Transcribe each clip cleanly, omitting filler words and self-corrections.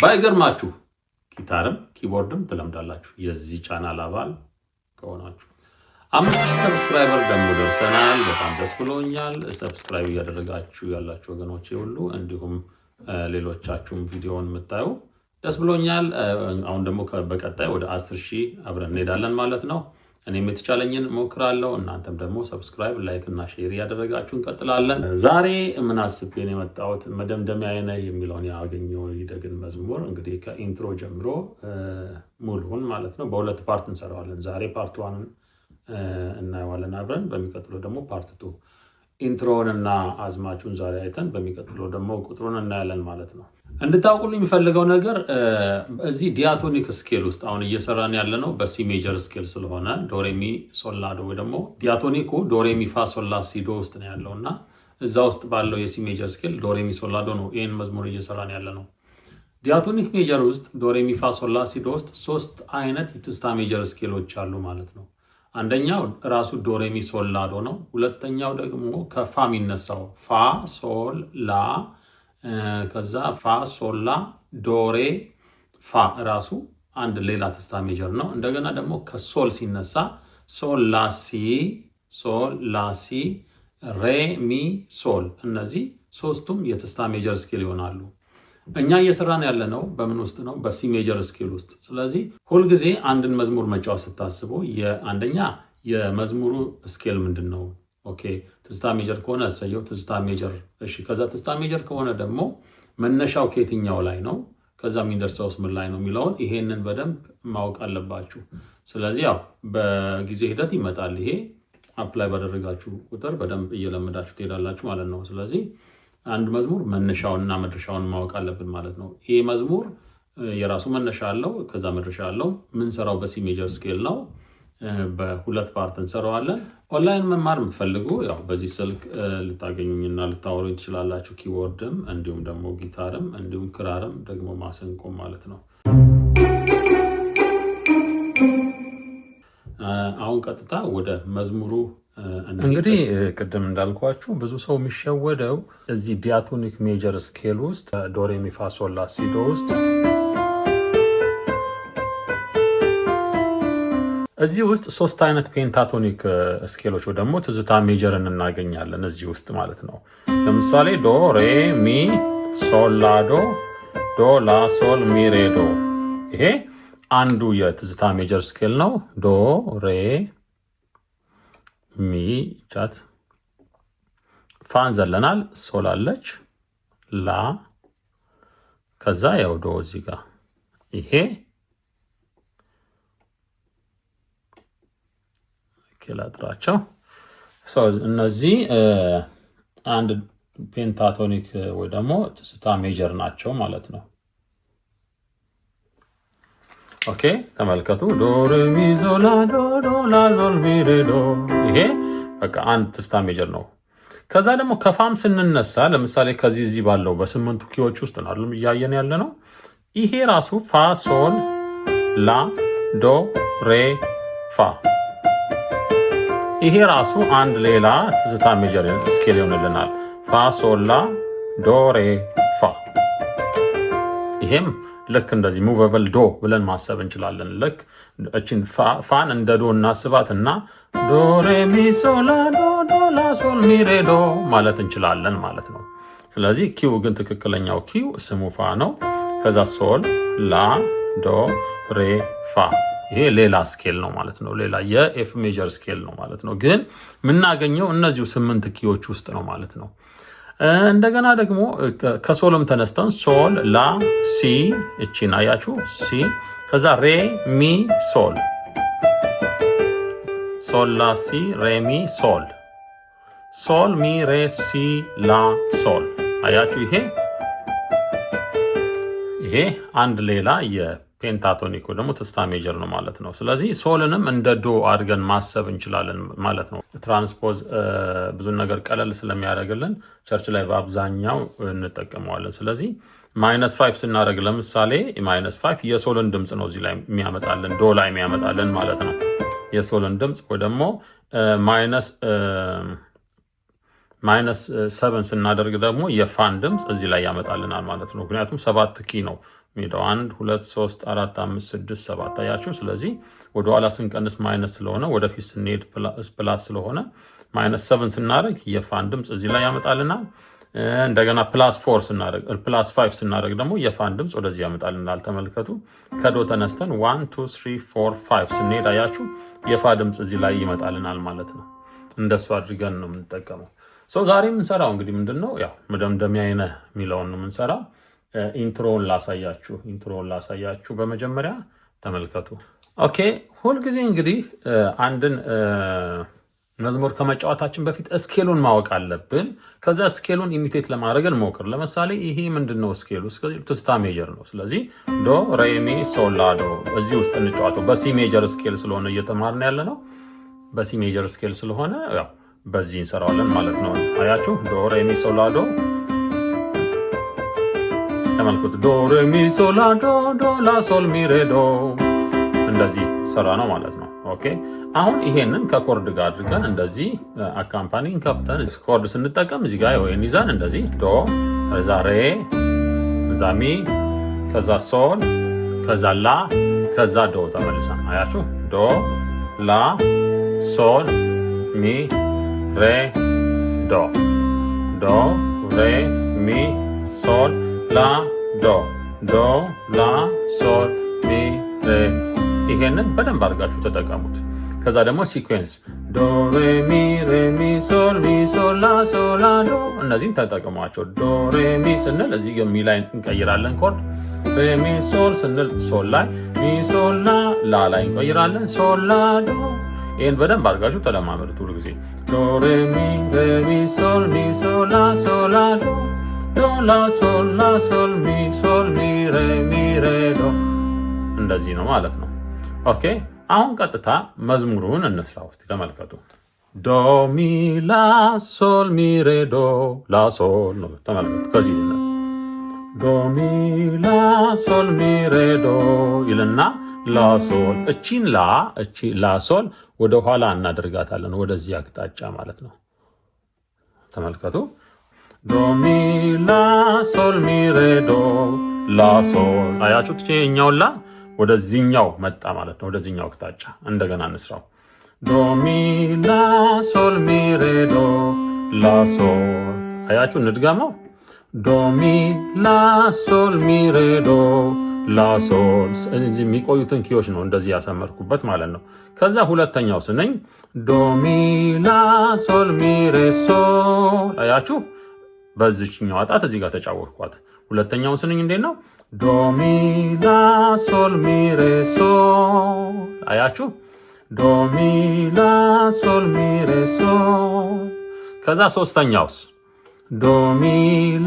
ባይገርማችሁ ጊታርም ኪቦርድም ትለምዳላችሁ የዚህ ቻናል አባል ከሆናችሁ። 5000 ሰብስክራይበር ደግሞ ደርሰናል። በጣም ደስ ብሎኛል። ሰብስክራይብ እያደረጋችሁ ያላችሁ ወገኖቼ ሁሉ እንዲሁም ሌሎቻችሁም ቪዲዮውን የምታዩ ደስ ብሎኛል። አሁን ደግሞ በቀጣይ ወደ 10000 አብረን እንሄዳለን ማለት ነው። እኔም የተቻለኝን ሞክራለሁ። እናንተም ደግሞ ሰብስክራይብ፣ ላይክ እና ሼር ያደረጋችሁ እንቀጥላለን። ዛሬ ምን አስቤ ነው የመጣሁት መደምደሚያ የሚለውን ያገኘው ይደግን መዝሙር እንግዲህ ከኢንትሮ ጀምሮ ሙሉውን ማለት ነው በሁለት ፓርት እንሰራዋለን። ዛሬ ፓርት 1 እናየዋለን አብረን። በሚቀጥለው ደግሞ ፓርት 2 ኢንትሮውን እና አዝማቹን ዛሬ አይተን በሚቀጥለው ደግሞ ቁጥሩን እናያለን ማለት ነው። እንድታውቁልኝ የሚፈልገው ነገር እዚህ ዲያቶኒክ ስኬል ውስጥ አሁን እየሰራን ያለ ነው በሲ ሜጀር ስኬል ስለሆነ ዶሬሚ ሶላዶ ወይ ደግሞ ዲያቶኒኩ ዶሬሚ ፋ ሶላ ሲዶ ውስጥ ነው ያለው እና እዛ ውስጥ ባለው የሲ ሜጀር ስኬል ዶሬሚ ሶላዶ ነው ይህን መዝሙር እየሰራን ያለ ነው። ዲያቶኒክ ሜጀር ውስጥ ዶሬሚ ፋ ሶላ ሲዶ ውስጥ 3 አይነት የትስታ ሜጀር ስኬሎች አሉ ማለት ነው። አንደኛው ራሱ ዶሬሚ ሶላዶ ነው። ሁለተኛው ደግሞ ከፋ የሚነሳው ፋ ሶል ላ ከዛ ፋ ሶላ ዶሬ ፋ ራሱ አንድ ሌላ ትስታ ሜጀር ነው። እንደገና ደግሞ ከሶል ሲነሳ ሶል ላሲ ሬ ሚ ሶል። እነዚህ 3ቱም የትስታ ሜጀር ስኬል ይሆናሉ። እኛ እየሰራን ያለ ነው በምን ውስጥ ነው? በሲ ሜጀር ስኬል ውስጥ። ስለዚህ ሁልጊዜ አንድን መዝሙር መጫወት ስታስቡ አንደኛ የመዝሙሩ ስኬል ምንድን ነው? ኦኬ ትስታ ሜጀር ከሆነ እሰየው ትስታ ሜጀር። እሺ ከዛ ትስታ ሜጀር ከሆነ ደግሞ መነሻው ከየትኛው ላይ ነው፣ ከዛ የሚደርሰውስ ምን ላይ ነው የሚለውን ይሄንን በደንብ ማወቅ አለባችሁ። ስለዚህ ያው በጊዜ ሂደት ይመጣል። ይሄ አፕላይ ባደረጋችሁ ቁጥር በደንብ እየለመዳችሁ ትሄዳላችሁ ማለት ነው። ስለዚህ አንድ መዝሙር መነሻውንና መድረሻውን ማወቅ አለብን ማለት ነው። ይሄ መዝሙር የራሱ መነሻ አለው፣ ከዛ መድረሻ አለው። ምንሰራው በሲ ሜጀር ስኬል ነው። በሁለት ፓርት እንሰራዋለን። ኦንላይን መማር የምትፈልጉ ያው በዚህ ስልክ ልታገኙኝና ልታወሩኝ ትችላላችሁ። ኪቦርድም እንዲሁም ደግሞ ጊታርም እንዲሁም ክራርም ደግሞ ማሰንቆም ማለት ነው። አሁን ቀጥታ ወደ መዝሙሩ እንግዲህ ቅድም እንዳልኳችሁ ብዙ ሰው የሚሸወደው እዚህ ዲያቶኒክ ሜጀር ስኬል ውስጥ ዶሬሚ ፋ ሶል ላ ሲዶ ውስጥ እዚህ ውስጥ 3 አይነት ፔንታቶኒክ ስኬሎች ወይ ደግሞ ትዝታ ሜጀርን እናገኛለን እዚህ ውስጥ ማለት ነው። ለምሳሌ ዶ ሬ ሚ ሶል ላ ዶ ላ ሶል ሚ ሬ ዶ። ይሄ አንዱ የትዝታ ሜጀር ስኬል ነው። ዶ ሬ ሚ ቻት ፋን ዘለናል፣ ሶል አለች፣ ላ ከዛ ያው ዶ እዚህ ጋር ይሄ ላጥራቸው። እነዚህ አንድ ፔንታቶኒክ ወይ ደግሞ ትስታ ሜጀር ናቸው ማለት ነው። ኦኬ ተመልከቱ። ዶ ሬ ሚ ሶል ላ ዶ ላ ሶል ሚ ሬ ዶ። ይሄ በቃ አንድ ትስታ ሜጀር ነው። ከዛ ደግሞ ከፋም ስንነሳ ለምሳሌ ከዚህ ባለው በ8ቱ ኪዎች ውስጥ ነው እያየን ያለ ነው። ይሄ ራሱ ፋ ሶል ላ ዶ ሬ ፋ። ይሄ ራሱ አንድ ሌላ ትዝታ ሜጀር ስኬል ይሆንልናል። ፋ ሶል ላ ዶ ሬ ፋ። ይሄም ልክ እንደዚህ ሙቨብል ዶ ብለን ማሰብ እንችላለን። ልክ እችን ፋን እንደ ዶ እናስባት እና ዶ ሬ ሚ ሶል ላ ዶ ላ ሶል ሚ ሬ ዶ ማለት እንችላለን ማለት ነው። ስለዚህ ኪው ግን ትክክለኛው ኪው ስሙ ፋ ነው። ከዛ ሶል ላ ዶ ሬ ፋ። ይሄ ሌላ ስኬል ነው ማለት ነው። ሌላ የኤፍ ሜጀር ስኬል ነው ማለት ነው። ግን የምናገኘው እነዚሁ 8 ኪዎች ውስጥ ነው ማለት ነው። እንደገና ደግሞ ከሶልም ተነስተን ሶል ላ ሲ እቺን አያችሁ ሲ፣ ከዛ ሬ ሚ ሶል፣ ሶል ላ ሲ ሬ ሚ ሶል፣ ሶል ሚ ሬ ሲ ላ ሶል። አያችሁ ይሄ አንድ ሌላ ፔንታቶኒክ ደግሞ ትስታ ሜጀር ነው ማለት ነው። ስለዚህ ሶልንም እንደ ዶ አድርገን ማሰብ እንችላለን ማለት ነው። ትራንስፖዝ ብዙ ነገር ቀለል ስለሚያደርግልን ቸርች ላይ በአብዛኛው እንጠቀመዋለን። ስለዚህ -5 ስናደርግ ለምሳሌ -5 የሶልን ድምፅ ነው እዚህ ላይ የሚያመጣልን፣ ዶ ላይ የሚያመጣልን ማለት ነው። የሶልን ድምፅ ወይ ደግሞ -7 ስናደርግ ደግሞ የፋን ድምፅ እዚህ ላይ ያመጣልናል ማለት ነው። ምክንያቱም 7 ኪ ነው የሚሄደው 1 2 3 4 5 6 7 አያችሁ። ስለዚህ ወደኋላ ስንቀንስ ማይነስ ስለሆነ ወደፊት ስንሄድ ፕላስ ስለሆነ -7 ስናደርግ የፋን ድምፅ እዚህ ላይ ያመጣልናል። እንደገና +4 ስናደርግ +5 ስናደርግ ደግሞ የፋን ድምፅ ወደዚህ ያመጣልናል። ተመልከቱ። ከዶ ተነስተን 1 2 3 4 5 ስንሄድ አያችሁ የፋ ድምፅ እዚህ ላይ ይመጣልናል ማለት ነው። እንደሱ አድርገን ነው የምንጠቀመው። ዛሬ የምንሰራው እንግዲህ ምንድነው ያው መደምደሚያ የሚለውን ነው የምንሰራው። ኢንትሮውን ላሳያችሁ በመጀመሪያ ተመልከቱ። ኦኬ ሁልጊዜ እንግዲህ አንድን መዝሙር ከመጫወታችን በፊት ስኬሉን ማወቅ አለብን። ከዛ ስኬሉን ኢሚቴት ለማድረግ እንሞክር። ለምሳሌ ይሄ ምንድነው ስኬሉ? ትስታ ሜጀር ነው። ስለዚህ ዶ ሬ ሚ ሶል ላ ዶ እዚህ ውስጥ እንጫወተው። በሲ ሜጀር ስኬል ስለሆነ እየተማርን ያለ ነው። በሲ ሜጀር ስኬል ስለሆነ ያው በዚህ እንሰራዋለን ማለት ነው። አያችሁ ዶ ሬ ሚ ሶል ላ ዶ ተመልከቱ። ዶ ሬ ሚ ሶል ላ ዶ ዶ ላ ሶል ሚ ሬ ዶ እንደዚህ ሰራ ነው ማለት ነው። ኦኬ አሁን ይሄንን ከኮርድ ጋር አድርገን እንደዚህ አካምፓኒን ከፍተን ኮርድ ስንጠቀም እዚህ ጋር ወይን ይዛን እንደዚህ ዶ ከዛ ሬ ከዛ ሚ ከዛ ሶል ከዛ ላ ከዛ ዶ ተመልሰን አያችሁ ዶ ላ ሶል ሚ ሬ ዶ ዶ ሬ ሚ ሶል ላ ዶ ዶ ላ ሶል ሚ ሬ ይሄንን በደንብ አድርጋችሁ ተጠቀሙት። ከዛ ደግሞ ሲኩዌንስ ዶ ሬ ሚ ሶል ላ ሶል ላ ዶ እነዚህን ተጠቅሟቸው። ዶ ሬ ሚ ስንል እዚህ ሚ ላይ እንቀይራለን ኮርድ። ሬ ሚ ሶል ስንል ሶል ላይ፣ ሚ ሶል ላ ላይ እንቀይራለን ሶል ላ ዶ። ይሄን በደንብ አድርጋችሁ ተለማመዱት ሁሉ ጊዜ ዶ ሬ ሚ ሶል ላ ሶል ላ ዶ ዶ ላ ሶል ሚ ሬ ዶ እንደዚህ ነው ማለት ነው። ኦኬ አሁን ቀጥታ መዝሙሩን እንስራ። ውስጥ ተመልከቱ። ዶ ሚ ላ ሶል ሚ ሬ ዶ ላ ሶል ነው። ተመልከቱ። ከዚህ ዶ ሚ ላ ሶል ሚ ሬ ዶ ይልና ላ ሶል እቺ ላ ሶል ወደ ኋላ እናደርጋታለን ወደዚህ አቅጣጫ ማለት ነው። ተመልከቱ። ዶ ሚ ላ ሶል ሚ ሬ ዶ ላ ሶል አያችሁት? እኛው ላ ወደዚህኛው መጣ ማለት ነው። ወደዚህኛው አቅጣጫ እንደገና እንስራው። ዶ ሚ ላ ሶል ሚ ሬ ዶ ላ ሶል አያችሁ? እንድገመው። ዶ ሚ ላ ሶል ሚ ሬ ዶ ላ ሶል እዚህ የሚቆዩትን ኪዎች ነው እንደዚህ ያሰመርኩበት ማለት ነው። ከዛ ሁለተኛው ስንኝ ዶ ሚ ላ ሶል ሚ ሬ ሶል አያችሁ? በዚህኛው አጣት እዚህ ጋር ተጫወርኳት። ሁለተኛው ስንኝ እንዴት ነው? ዶ ሚ ላ ሶል ሚ ሬ ሶል አያችሁ? ዶ ሚ ላ ሶል ሚ ሬ ሶል። ከዛ ሶስተኛውስ ዶ ሚ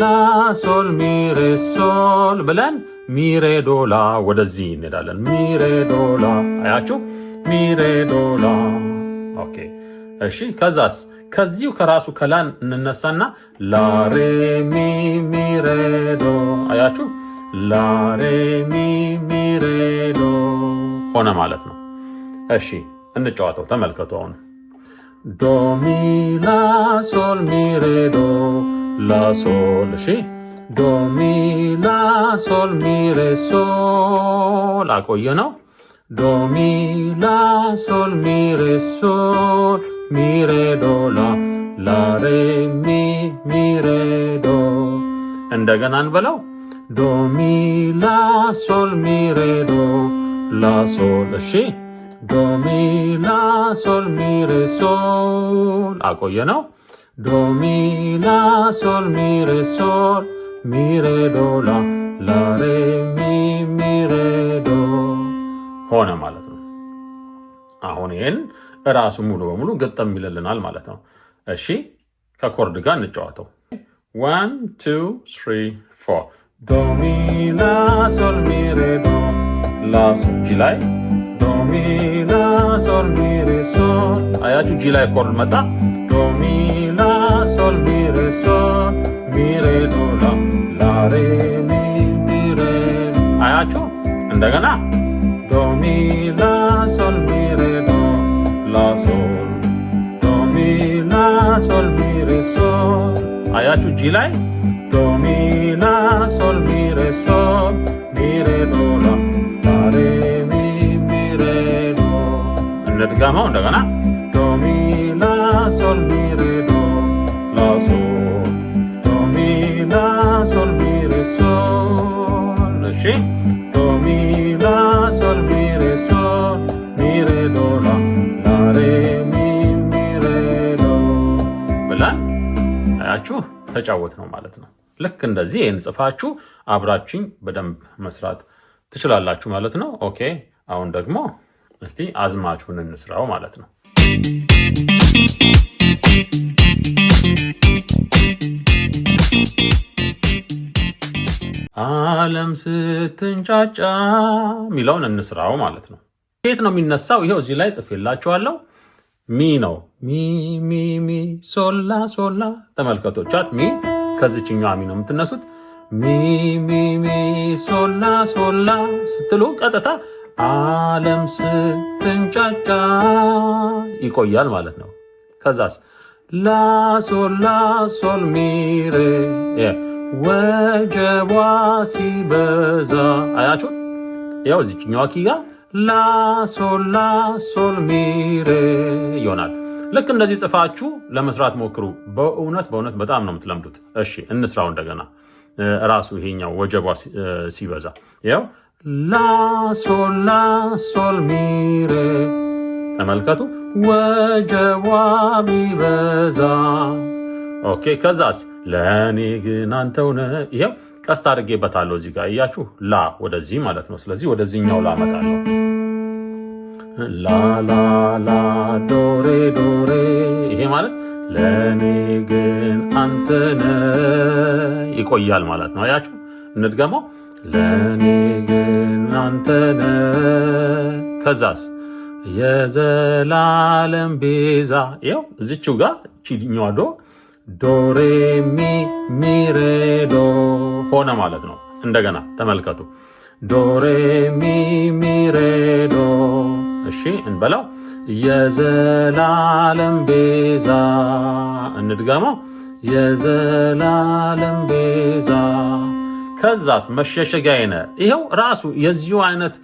ላ ሶል ሚ ሬ ሶል ብለን ሚ ሬ ዶ ላ ወደዚህ እንሄዳለን። ሚ ሬ ዶ ላ አያችሁ? ሚ ሬ ዶ ላ። ኦኬ እሺ። ከዛስ ከዚሁ ከራሱ ከላን እንነሳና ላ ሬ ሚ ሬ ዶ አያችሁ? ላ ሬ ሚ ሬ ዶ ሆነ ማለት ነው። እሺ እንጫወተው። ተመልከቱ። አሁን ዶ ሚ ላ ሶል ሚ ሬ ዶ ላ ሶል። እሺ ዶ ሚ ላ ሶል ሚ ሬ ሶል አቆየ ነው። ዶ ሚ ላ ሶል ሚ ሬ ሶል ሚ ሬ ዶ ላ ላ ሬ ሚ ሬ ዶ። እንደገና እንበለው። ዶ ሚ ላ ሶል ሚ ሬ ዶ ላ ሶል። እሺ ዶ ሚ ላ ሶል ሚ ሬ ሶል አቆየ ነው። ዶ ሚ ላ ሶል ሚ ሬ ሶል ሚ ሬ ዶ ላ ላ ሬ ሚ ሬ ዶ ሆነ ማለት ነው። አሁን ይሄን እራሱ ሙሉ በሙሉ ገጠም ይልልናል ማለት ነው። እሺ ከኮርድ ጋር እንጫወተው። 1 2 3 4 ዶ ሚ ላ ሶል ሚ ሬ ዶ ላ ሶል። ጂ ላይ ዶ ሚ ላ ሶል ሚ ሬ ሶል አያችሁ? ጂ ላይ ኮርድ መጣ። ዶ ሚ ላ ሶል ሚ ሬ ሶል ሚ ሬ ዶ ላ ላ ሬ ሚ ሬ አያችሁ? እንደገና ዶ ሚ ላ ሶል ሚ ሬ ዶ ላ ሶል ዶ ሚ ላ ሶል ሚ ሬ ሶል አያችሁ ጂ ላይ ዶ ሚ ላ ሶል ሚ ሬ ሶል ሚ ሬ ዶ ላ ሬ ሚ ሚ ሬ ዶ። እንድገመው እንደገና ዶ ሚ ላ ሶል ሚ ሬ ዶ ላ ሶል ዶ ሚ ላ ሶል ሚ ሬ ሶል። እሺ ዶ ሚ ላ ሶል ሚ ሬ ሶል ሚ ሬ ዶ ላ ሬ ሚ ሚ ሬ ዶ ብለን አያችሁ ተጫወት ነው ማለት ነው። ልክ እንደዚህ ይህን ጽፋችሁ አብራችኝ በደንብ መስራት ትችላላችሁ ማለት ነው። ኦኬ አሁን ደግሞ እስቲ አዝማቹን እንስራው ማለት ነው። ዓለም ስትንጫጫ ሚለውን እንስራው ማለት ነው። የት ነው የሚነሳው? ይሄው እዚህ ላይ ጽፌላችኋለሁ። ሚ ነው ሚ ሚ ሚ ሶላ ሶላ። ተመልከቶቻት ሚ ከዚችኛዋ ሚ ነው የምትነሱት። ሚ ሚ ሚ ሶላ ሶላ ስትሉ ቀጥታ ዓለም ስትንጫጫ ይቆያል ማለት ነው። ከዛስ ላ ሶላ ሶል ሚ ሬ ወጀቧ ሲበዛ አያችሁ። ያው እዚችኛዋ ኪ ጋር ላ ሶላ ሶል ሚ ሬ ይሆናል። ልክ እንደዚህ ጽፋችሁ ለመስራት ሞክሩ። በእውነት በጣም ነው የምትለምዱት። እሺ እንስራው እንደገና ራሱ ይሄኛው ወጀቧ ሲበዛ ያው ላ ሶላ ሶል ሚ ሬ ተመልከቱ። ወጀቧ ቢበዛ ኦኬ። ከዛስ ለእኔ ግን አንተው ነህ። ይኸው ቀስት አድርጌበታለሁ እዚህ ጋር እያችሁ ላ ወደዚህ ማለት ነው። ስለዚህ ወደዚህኛው ላ እመጣለሁ። ላ ላ ላ ዶሬ ዶሬ። ይሄ ማለት ለእኔ ግን አንተ ነህ ይቆያል ማለት ነው። አያችሁ እንድገመው። ለእኔ ግን አንተ ነህ። ከዛስ የዘላለም ቤዛ። ይኸው እዚችው ጋር ቺኛዋ ዶ ዶሬ ሚ ሚ ሬ ዶ ሆነ ማለት ነው። እንደገና ተመልከቱ። ዶሬ ሚ ሚ ሬ ዶ። እሺ እንበላው። የዘላለም ቤዛ። እንድገመው። የዘላለም ቤዛ። ከዛስ መሸሸጊያዬ ነህ። ይኸው ራሱ የዚሁ አይነት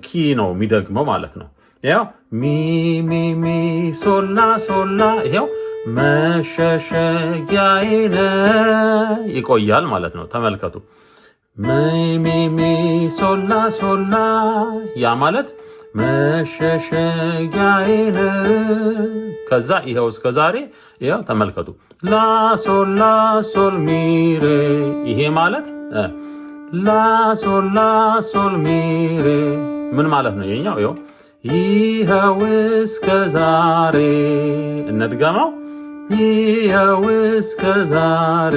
ኪ ነው የሚደግመው ማለት ነው። ይኸው ሚ ሚ ሚ ሶላ ሶላ። ይኸው መሸሸጊያዬ ነህ ይቆያል ማለት ነው። ተመልከቱ። ሚ ሚ ሚ ሶላ ሶላ። ያ ማለት መሸሸጊያዬ ነህ። ከዛ ይኸው እስከ ዛሬ ይኸው ተመልከቱ። ላ ሶላ ሶል ሚ ሬ። ይሄ ማለት ላ ሶላ ሶል ሚ ሬ ምን ማለት ነው? የኛው ይኸው ይኸው እስከ ዛሬ። እንድገመው። ይኸው እስከ ዛሬ።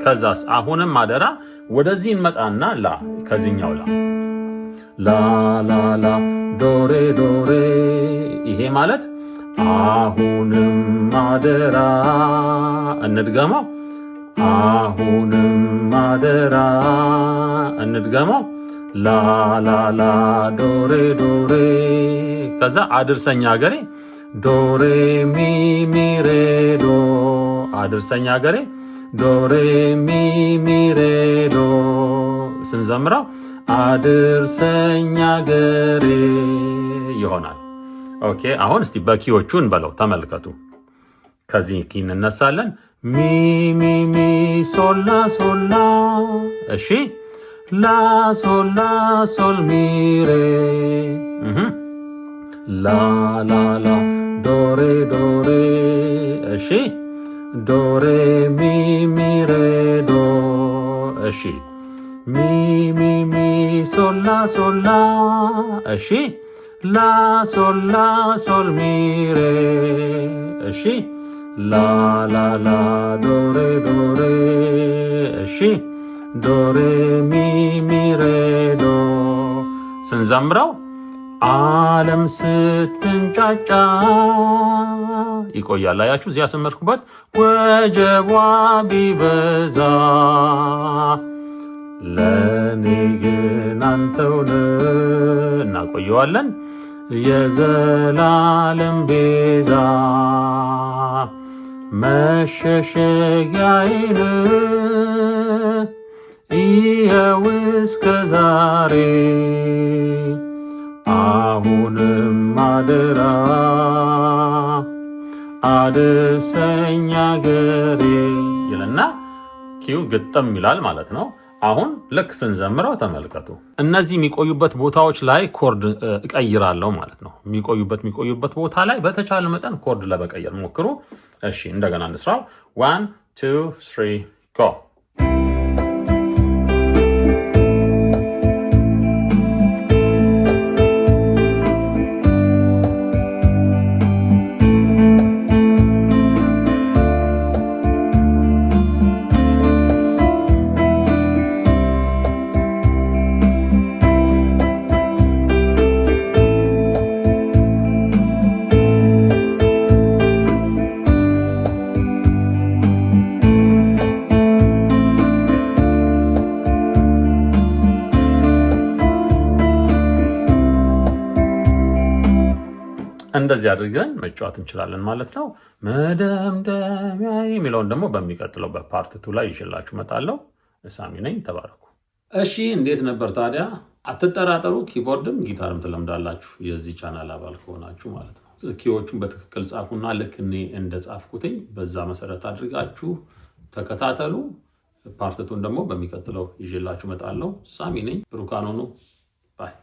ከዛስ አሁንም አደራ ወደዚህ እንመጣና ላ ከዚህኛው ላ ላ ላ ዶሬ ዶሬ። ይሄ ማለት አሁንም አደራ። እንድገመው። አሁንም አደራ። እንድገመው። ላ ላ ላ ዶሬ ዶሬ። ከዛ አድርሰኛ ሀገሬ ዶሬ ሚ ሚ ሬ ዶ። አድርሰኛ ሀገሬ ዶሬ ሚ ሚ ሬ ዶ። ስንዘምረው አድርሰኛ ሀገሬ ይሆናል። ኦኬ አሁን እስቲ በኪዎቹን በለው ተመልከቱ። ከዚህ ኪ እንነሳለን። ሚ ሚ ሚ ሶላ ሶላ። እሺ ላ ሶላ ሶል ሚ ሬ። ላ ላ ላ ዶሬ ዶሬ። እሺ ዶሬ ሚ ሚ ሬ ዶ። እሺ ሚ ሚ ሚ ሶላ ሶላ። እሺ ላ ሶላ ሶል ሚ ሬ። እሺ ላ ላ ላ ዶሬ ዶሬ። እሺ ዶሬ ሚ ሚ ሬ ዶ። ስንዘምረው ዓለም ስትንጫጫ ይቆያል። አያችሁ እዚያ ያሰመርኩበት ወጀቧ ቢበዛ ለእኔ ግን አንተው ነህ። እናቆየዋለን። የዘላለም ቤዛ መሸሸጊያዬን ይኸው እስከ ዛሬ አሁንም አደራ አድርሰኝ አገሬ ይልና ኪው ግጥም ይላል ማለት ነው። አሁን ልክ ስንዘምረው ተመልከቱ። እነዚህ የሚቆዩበት ቦታዎች ላይ ኮርድ እቀይራለሁ ማለት ነው። የሚቆዩበት ቦታ ላይ በተቻለ መጠን ኮርድ ለመቀየር ሞክሩ። እሺ እንደገና እንስራው። 1 2 3 ጎ። እንደዚህ አድርገን መጫወት እንችላለን ማለት ነው። መደምደሚያ የሚለውን ደግሞ በሚቀጥለው በፓርት 2 ላይ ይዤላችሁ እመጣለሁ። ሳሚ ነኝ። ተባረኩ። እሺ እንዴት ነበር ታዲያ? አትጠራጠሩ፣ ኪቦርድም ጊታርም ትለምዳላችሁ የዚህ ቻናል አባል ከሆናችሁ ማለት ነው። ኪዎቹን በትክክል ጻፉና ልክ እኔ እንደጻፍኩትኝ በዛ መሰረት አድርጋችሁ ተከታተሉ። ፓርት 2 ደግሞ በሚቀጥለው ይዤላችሁ እመጣለሁ። ሳሚ ነኝ። ብሩካን ሁኑ። ባይ